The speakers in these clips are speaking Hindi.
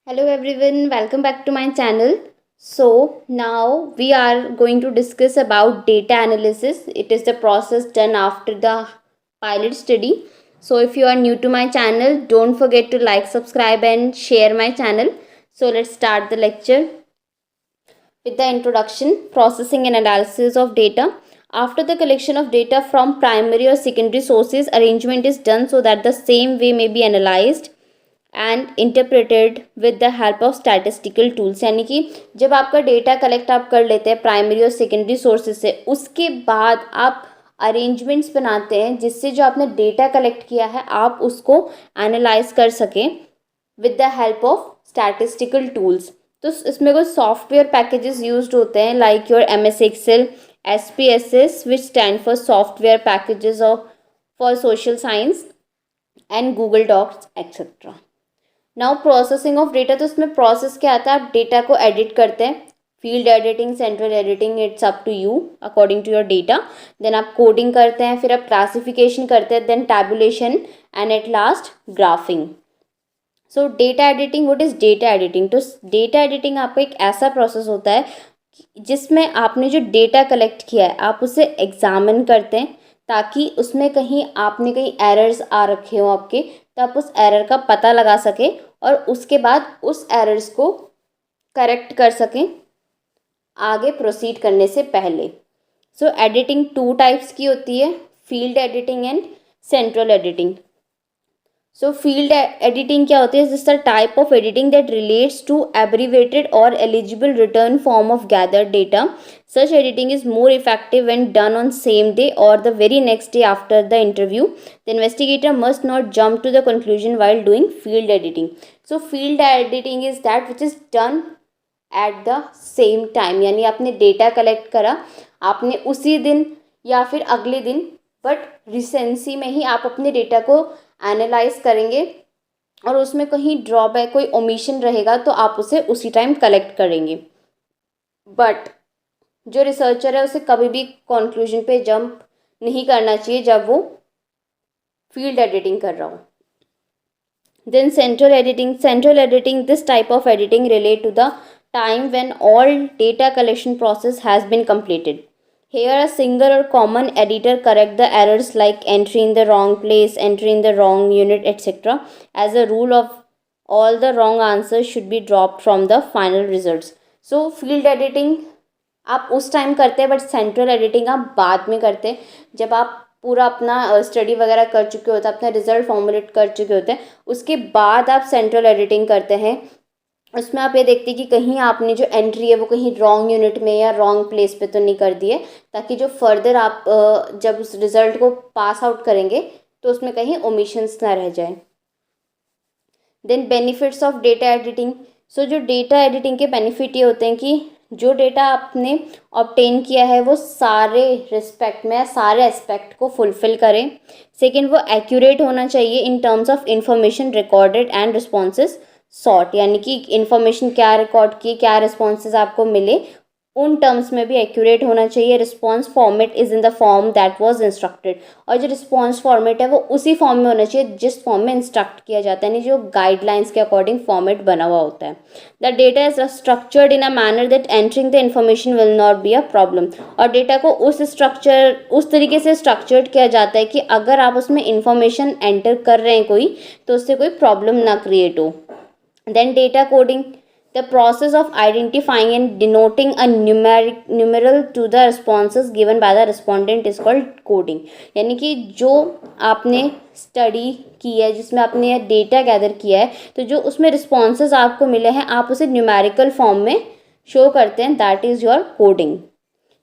Hello everyone, welcome back to my channel. So now we are going to discuss about data analysis. It is the process done after the pilot study. So if you are new to my channel, don't forget to like, subscribe and share my channel. So let's start the lecture with the introduction, processing and analysis of data. After the collection of data from primary or secondary sources, arrangement is done so that the same way may be analyzed and interpreted with the help of statistical tools. यानी कि जब आपका डेटा कलेक्ट आप कर लेते हैं प्राइमरी और सेकेंडरी सोर्सेज से, उसके बाद आप अरेंजमेंट्स बनाते हैं जिससे जो आपने डेटा कलेक्ट किया है आप उसको एनालाइज कर सकें with the help of statistical tools. तो इसमें कुछ सॉफ्टवेयर पैकेजेस यूज्ड होते हैं like your MS Excel, SPSS which stand for software packages of for social science and Google docs et cetera. Now processing of data, तो इसमें प्रोसेस क्या आता है, आप डेटा को एडिट करते हैं, field editing, central editing, it's up to you according to your data. Then आप कोडिंग करते हैं, फिर आप क्लासिफिकेशन करते हैं, then tabulation and at last graphing. So data editing, what is data editing? तो डेटा एडिटिंग आपका एक ऐसा प्रोसेस होता है जिसमें आपने जो डेटा कलेक्ट किया है आप उसे एग्जामिन करते हैं ताकि उसमें कहीं आपने कहीं एरर्स आ रखे हो आपके, तो आप उस एरर का पता लगा सकें और उसके बाद उस एरर्स को करेक्ट कर सकें आगे प्रोसीड करने से पहले। सो एडिटिंग टू टाइप्स की होती है, field editing and central editing. So field editing क्या होती है? This the type of editing that relates to abbreviated और illegible return form of gathered data. Such editing is more effective when done on same day or the very next day after the interview. The investigator must not jump to the conclusion while doing field editing. So field editing is that which is done at the same time. यानी आपने डेटा कलेक्ट करा, आपने उसी दिन या फिर अगले दिन, बट रिसेंसी में ही आप अपने डेटा को एनालाइज करेंगे और उसमें कहीं ड्रॉबैक, कोई ओमिशन रहेगा तो आप उसे उसी टाइम कलेक्ट करेंगे। बट जो रिसर्चर है उसे कभी भी कंक्लूजन पे जंप नहीं करना चाहिए जब वो फील्ड एडिटिंग कर रहा हो। Then central editing, this type of editing relate to the time when all data collection process has been completed. Here a single or common editor correct the errors like entry in the wrong place, entry in the wrong unit, etc. As a rule of all the wrong answers should be dropped from the final results. So field editing आप उस टाइम करते हैं, बट सेंट्रल एडिटिंग आप बाद में करते हैं जब आप पूरा अपना स्टडी वगैरह कर चुके होते हैं, अपना रिजल्ट फॉर्मुलेट कर चुके होते हैं, उसके बाद आप सेंट्रल एडिटिंग करते हैं। उसमें आप ये देखते हैं कि कहीं आपने जो एंट्री है वो कहीं रॉन्ग यूनिट में या रॉन्ग प्लेस पे तो नहीं कर दी है, ताकि जो फर्दर आप जब उस रिज़ल्ट को पास आउट करेंगे तो उसमें कहीं ओमिशंस ना रह जाए। Then benefits of data editing. So जो डेटा एडिटिंग के बेनिफिट ये होते हैं कि जो डेटा आपने ऑब्टेन किया है वो सारे रिस्पेक्ट में, सारे एस्पेक्ट को फुलफ़िल करें। सेकेंड, वो एक्यूरेट होना चाहिए in terms of information recorded and responses sort, यानी कि इंफॉर्मेशन क्या रिकॉर्ड की, क्या रिस्पॉन्सेज आपको मिले, उन टर्म्स में भी एक्यूरेट होना चाहिए। Response format is in the form that was instructed, और जो रिस्पॉन्स फॉर्मेट है वो उसी फॉर्म में होना चाहिए जिस फॉर्म में इंस्ट्रक्ट किया जाता है, यानी जो गाइडलाइंस के अकॉर्डिंग फॉर्मेट बना हुआ होता है। The data is structured in a manner that entering the information will not be a problem, और डेटा को उस तरीके से स्ट्रक्चर्ड किया जाता है कि अगर आप उसमें इंफॉर्मेशन एंटर कर रहे हैं कोई, तो उससे कोई प्रॉब्लम ना क्रिएट हो। Then data coding, the process of identifying and denoting a numeral to the responses given by the respondent is called coding. यानी कि जो आपने स्टडी की है, जिसमें आपने डेटा गैदर किया है, तो जो उसमें रिस्पॉन्सेज आपको मिले हैं आप उसे न्यूमेरिकल फॉर्म में शो करते हैं, दैट इज़ योर कोडिंग।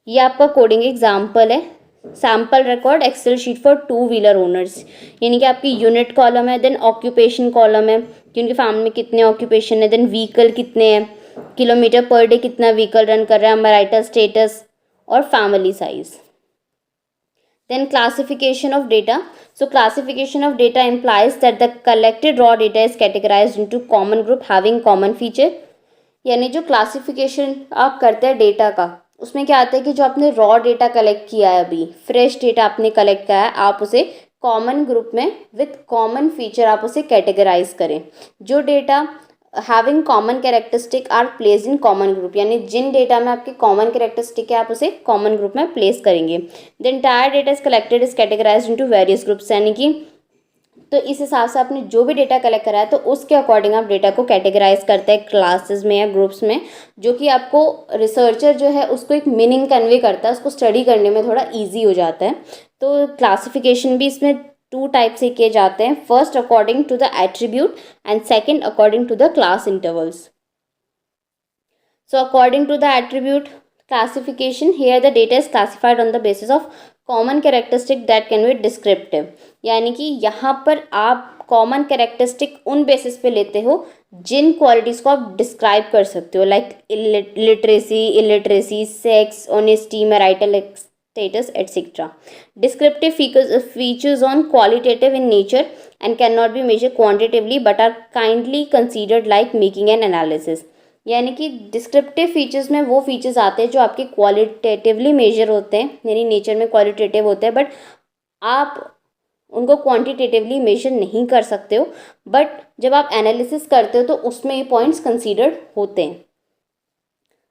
ये आपका कोडिंग एग्जाम्पल है। Sample record Excel sheet for two wheeler owners, यानी कि आपकी यूनिट कॉलम है, देन ऑक्यूपेशन कॉलम है कि उनकी फैमिली में कितने ऑक्यूपेशन है, देन व्हीकल कितने हैं, किलोमीटर पर डे कितना व्हीकल रन कर रहा है, मैरिटल स्टेटस और family size. Then classification of data. So classification of data implies that the collected raw data is categorised into common group having common feature, यानी जो क्लासिफिकेशन आप करते हैं डेटा का, उसमें क्या आता है कि जो आपने रॉ डेटा कलेक्ट किया है, अभी फ्रेश डेटा आपने कलेक्ट किया है, आप उसे कॉमन ग्रुप में विथ कॉमन फीचर आप उसे कैटेगराइज करें। जो data having common characteristic are placed in common group, यानी जिन डेटा में आपके कॉमन कैरेक्टरिस्टिक है आप उसे कॉमन ग्रुप में प्लेस करेंगे. The entire data is collected is categorised into various groups, यानी कि तो इस हिसाब से आपने जो भी डेटा कलेक्ट करा है तो उसके अकॉर्डिंग आप डेटा को कैटेगराइज करते हैं क्लासेस में या ग्रुप्स में, जो कि आपको रिसर्चर जो है उसको एक मीनिंग कन्वे करता है, उसको स्टडी करने में थोड़ा ईजी हो जाता है. तो क्लासिफिकेशन भी इसमें टू टाइप से किए जाते हैं. First according to the attribute and second according to the class intervals. So according to the attribute classification, here the data is classified on the basis of common characteristic that can be descriptive. यानी कि यहाँ पर आप कॉमन कैरेक्टरिस्टिक उन बेसिस पे लेते हो जिन क्वालिटीज़ को आप डिस्क्राइब कर सकते हो, like literacy, illiteracy, sex, honesty, marital status, etc. Descriptive features on qualitative in nature and cannot be measured quantitatively but are kindly considered like making an analysis. यानी कि डिस्क्रिप्टिव फीचर्स में वो फीचर्स आते हैं जो आपके क्वालिटेटिवली मेजर होते हैं, यानी नेचर में क्वालिटेटिव होते हैं, बट आप उनको क्वांटिटेटिवली मेजर नहीं कर सकते हो, बट जब आप एनालिसिस करते हो तो उसमें ये पॉइंट्स कंसीडर्ड होते हैं.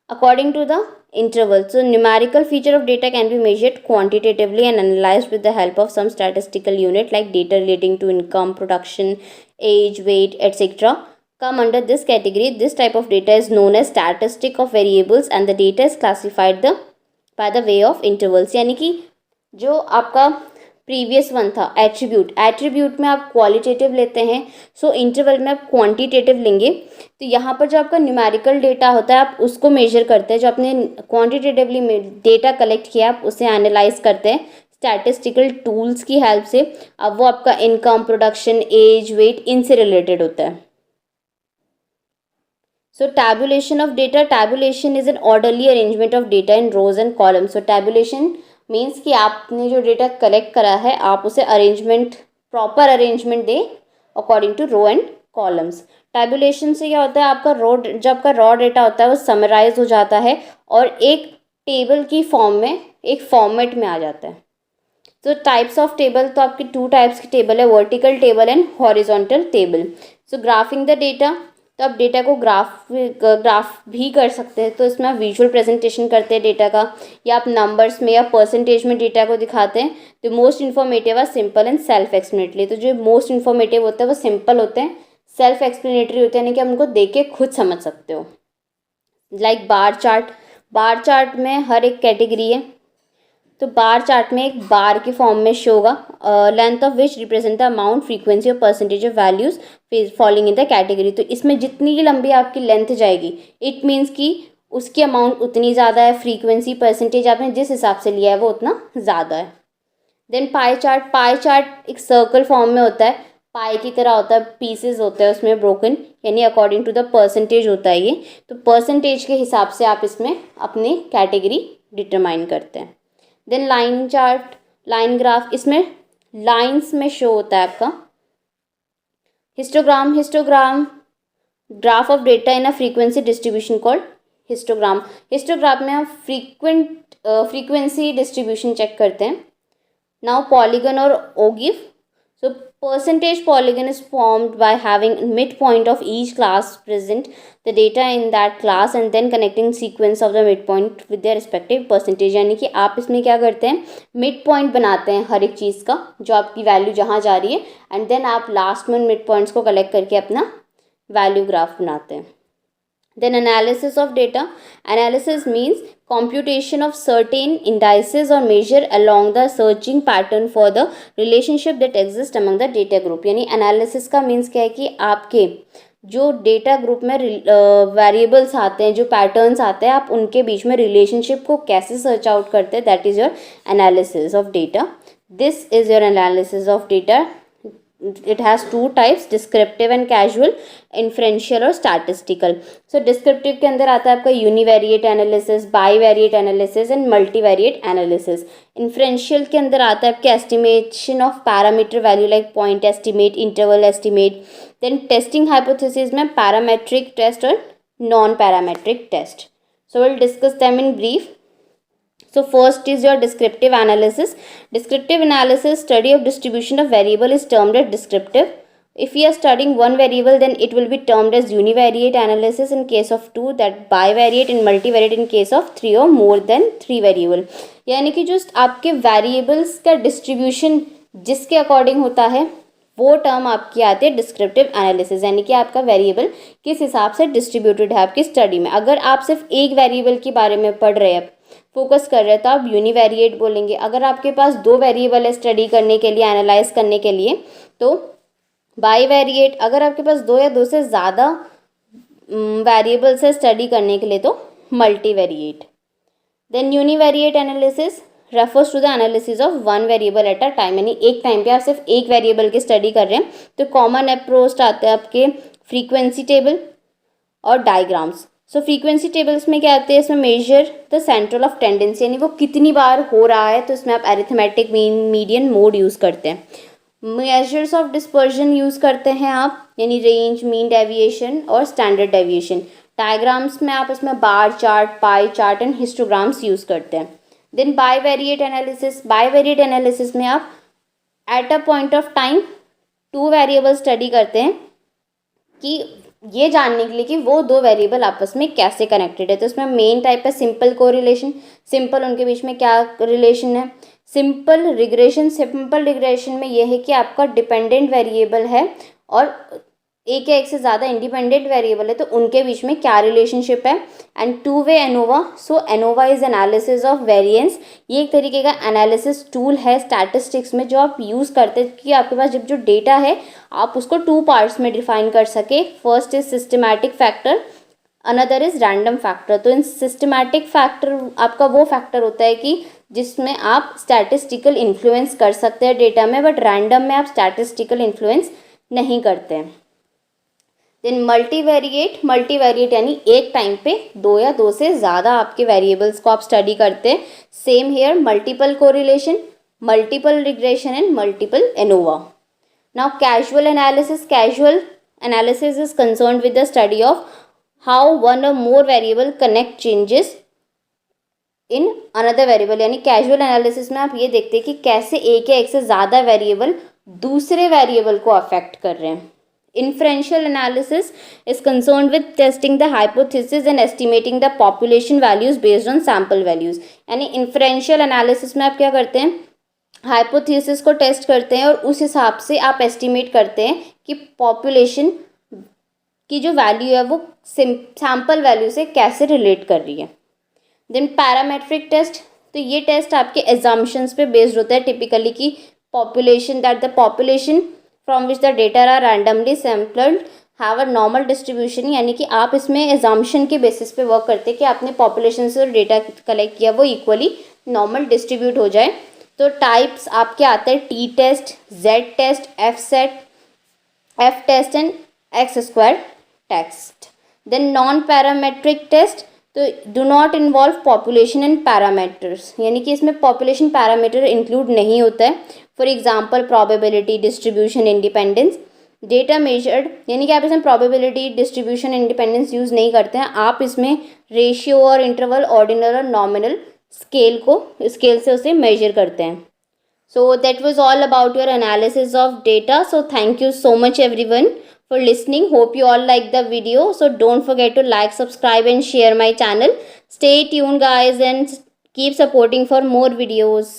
According to the interval, so numerical feature of data can be measured quantitatively and analyzed with the help of some statistical unit like data relating to income, production, age, weight, etc. come under this category. This type of data is known as statistic of variables and the data is classified by the way of intervals. यानी कि जो आपका प्रीवियस वन था एट्रीब्यूट में आप क्वालिटेटिव लेते हैं, सो इंटरवल में आप क्वांटिटेटिव लेंगे. तो यहाँ पर जो आपका न्यूमेरिकल डेटा होता है आप उसको मेजर करते हैं, जो आपने क्वांटिटेटिवली डेटा कलेक्ट किया आप उसे एनालाइज करते हैं स्टैटिस्टिकल टूल्स की हेल्प से. अब वो आपका इनकम, प्रोडक्शन, एज, वेट इनसे रिलेटेड होता है. So tabulation of data. Tabulation is an orderly arrangement of data in rows and columns. So tabulation means कि आपने जो डेटा कलेक्ट करा है आप उसे अरेंजमेंट, प्रॉपर अरेंजमेंट दे according to row and columns. Tabulation से क्या होता है, आपका जब आपका रॉ डेटा होता है वो समराइज हो जाता है और एक टेबल की फॉर्म में, एक फॉर्मेट में आ जाता है. तो टाइप्स ऑफ टेबल, तो आपकी टू टाइप्स की टेबल है, vertical table and horizontal table. So graphic the data, तो आप डेटा को ग्राफ भी कर सकते हैं. तो इसमें आप विजुअल प्रेजेंटेशन करते हैं डेटा का, या आप नंबर्स में या परसेंटेज में डेटा को दिखाते हैं. तो most informative are simple and self explanatory. तो जो मोस्ट इन्फॉर्मेटिव होता है वो सिंपल होते हैं, सेल्फ एक्सप्लेनेटरी होते हैं, यानी कि आप उनको देख के खुद समझ सकते हो. Like bar chart. Bar chart में हर एक कैटेगरी है, तो बार चार्ट में एक बार की फॉर्म में शो होगा, length of which represent the amount, frequency और percentage of values following in the category. तो इसमें जितनी ही लंबी आपकी लेंथ जाएगी इट मीन्स कि उसकी अमाउंट उतनी ज़्यादा है, फ्रीक्वेंसी, परसेंटेज आपने जिस हिसाब से लिया है वो उतना ज़्यादा है. Then pie chart. Pie chart एक सर्कल फॉर्म में होता है, पाई की तरह होता है, पीसेस होते हैं उसमें ब्रोकन, यानी अकॉर्डिंग टू द परसेंटेज होता है ये. तो परसेंटेज के हिसाब से आप इसमें अपनी कैटेगरी डिटरमाइन करते हैं. Then line chart, line graph, इसमें लाइंस में शो होता है आपका. Histogram. Histogram graph of data in a frequency distribution called histogram. Histograph में हम फ्रीक्वेंसी डिस्ट्रीब्यूशन चेक करते हैं. नाउ पॉलीगन और ओगिव. So percentage polygon is formed by having midpoint of each class present the data in that class and then connecting sequence of the midpoint with their respective percentage. यानी कि आप इसमें क्या करते हैं, मिड पॉइंट बनाते हैं हर एक चीज़ का, जो आपकी वैल्यू जहाँ जा रही है, एंड देन आप लास्ट में मिड पॉइंट्स को कलेक्ट करके अपना वैल्यू ग्राफ बनाते हैं. Then analysis of data. Analysis means computation of certain indices or measure along the searching pattern for the relationship that exists among the data group. यानी analysis का means क्या है कि आपके जो डेटा ग्रुप में वेरिएबल्स आते हैं, जो पैटर्न्स आते हैं, आप उनके बीच में रिलेशनशिप को कैसे सर्च आउट करते हैं, that is your analysis of data. This is your analysis of data. It has two types, descriptive and casual, inferential और statistical. So descriptive के अंदर आता है आपका univariate analysis, bivariate analysis and multivariate analysis. Inferential के अंदर आता है आपके estimation of parameter value like point estimate, interval estimate. Then testing hypothesis में parametric test और non-parametric test. So we'll discuss them in brief. So first is your descriptive analysis. Descriptive analysis, study of distribution of variable is termed as descriptive. If we are studying one variable, then it will be termed as univariate analysis in case of two, that bivariate and multivariate in case of three or more than three variable. यानी कि जो आपके वेरिएबल्स का डिस्ट्रीब्यूशन जिसके अकॉर्डिंग होता है वो टर्म आपकी आती है डिस्क्रिप्टिव एनालिसिस, यानी कि आपका वेरिएबल किस हिसाब से डिस्ट्रीब्यूटेड है आपकी स्टडी में. अगर आप सिर्फ एक वेरिएबल के बारे में पढ़ रहे हैं, फोकस कर रहे हैं, तो आप यूनिवेरिएट बोलेंगे. अगर आपके पास दो वेरिएबल है स्टडी करने के लिए, एनालाइज करने के लिए, तो बाईवेरिएट. अगर आपके पास दो या दो से ज़्यादा वेरिएबल्स है स्टडी करने के लिए, तो multivariate. Then univariate analysis refers to the analysis of one variable at a time, यानी एक टाइम पे आप सिर्फ एक वेरिएबल की स्टडी कर रहे हैं. तो कॉमन अप्रोच आते हैं आपके फ्रीक्वेंसी टेबल और डायग्राम्स. सो फ्रीक्वेंसी टेबल्स में क्या आते हैं, इसमें measure the central of tendency, यानी वो कितनी बार हो रहा है, तो इसमें आप arithmetic mean median mode use करते हैं. मेजर्स ऑफ डिस्पर्जन यूज़ करते हैं आप, यानी रेंज, मीन डेविएशन और स्टैंडर्ड डेविएशन. डायग्राम्स में आप इसमें bar chart, pie chart and histograms use करते हैं. Then bivariate analysis. Bivariate analysis में आप at a point of time two variable study करते हैं कि ये जानने के लिए कि वो दो वेरिएबल आपस में कैसे कनेक्टेड है. तो इसमें मेन टाइप है सिंपल कोरिलेशन. सिंपल उनके बीच में क्या रिलेशन है. Simple regression. सिंपल रिग्रेशन में यह है कि आपका डिपेंडेंट वेरिएबल है और एक या एक से ज़्यादा इंडिपेंडेंट वेरिएबल है, तो उनके बीच में क्या रिलेशनशिप है. And two way ANOVA. So ANOVA is analysis of variance. ये एक तरीके का एनालिसिस टूल है स्टैटिस्टिक्स में जो आप यूज़ करते हैं कि आपके पास जब जो डेटा है आप उसको टू पार्ट्स में डिफाइन कर सके. First is systematic factor, another is random factor. तो इन सिस्टमैटिक फैक्टर आपका वो फैक्टर होता है कि जिसमें आप स्टैटिस्टिकल इन्फ्लुएंस कर सकते हैं डेटा में, बट रैंडम में आप स्टैटिस्टिकल इन्फ्लुएंस नहीं करते हैं. Then multivariate. मल्टीवेरिएट यानी एक टाइम पे दो या दो से ज़्यादा आपके वेरिएबल्स को आप स्टडी करते हैं. Same here multiple correlation, multiple regression and multiple ANOVA. Now casual analysis. Casual analysis is concerned with the study of how one और more variable connect changes in another variable. यानी कैजुअल एनालिसिस में आप ये देखते हैं कि कैसे एक या एक से ज़्यादा वेरिएबल दूसरे वेरिएबल को अफेक्ट कर रहे हैं. Inferential analysis is concerned with testing the hypothesis and estimating the population values based on sample values. यानी inferential analysis में आप क्या करते हैं, hypothesis को टेस्ट करते हैं और उस हिसाब से आप estimate करते हैं कि population की जो वैल्यू है वो सैम्पल वैल्यू से कैसे रिलेट कर रही है. Then parametric test. तो ये टेस्ट आपके एजम्पशंस पे बेस्ड होता है टिपिकली कि population that the population from which the data are randomly sampled have a normal distribution. यानी कि आप इसमें एजम्पशन के बेसिस पे वर्क करते हैं कि आपने पॉपुलेशन से डेटा कलेक्ट किया वो इक्वली नॉर्मल डिस्ट्रीब्यूट हो जाए. तो टाइप्स आपके आते हैं T test, Z test, F set, F test and X square test. Then non parametric test. तो do not involve population and parameters, यानी कि इसमें पॉपुलेशन पैरामीटर इंक्लूड नहीं होता है. For example probability, distribution, independence. Data measured, यानी कि आप इसमें प्रोबेबिलिटी, डिस्ट्रीब्यूशन, इंडिपेंडेंस यूज़ नहीं करते हैं. आप इसमें रेशियो और इंटरवल, ऑर्डिनल और नॉमिनल स्केल से उसे मेजर करते हैं. So that was all about your analysis of data. So thank you so much everyone for listening. Hope you all like the video. So don't forget to like, subscribe and share my channel. Stay tuned guys and keep supporting for more videos.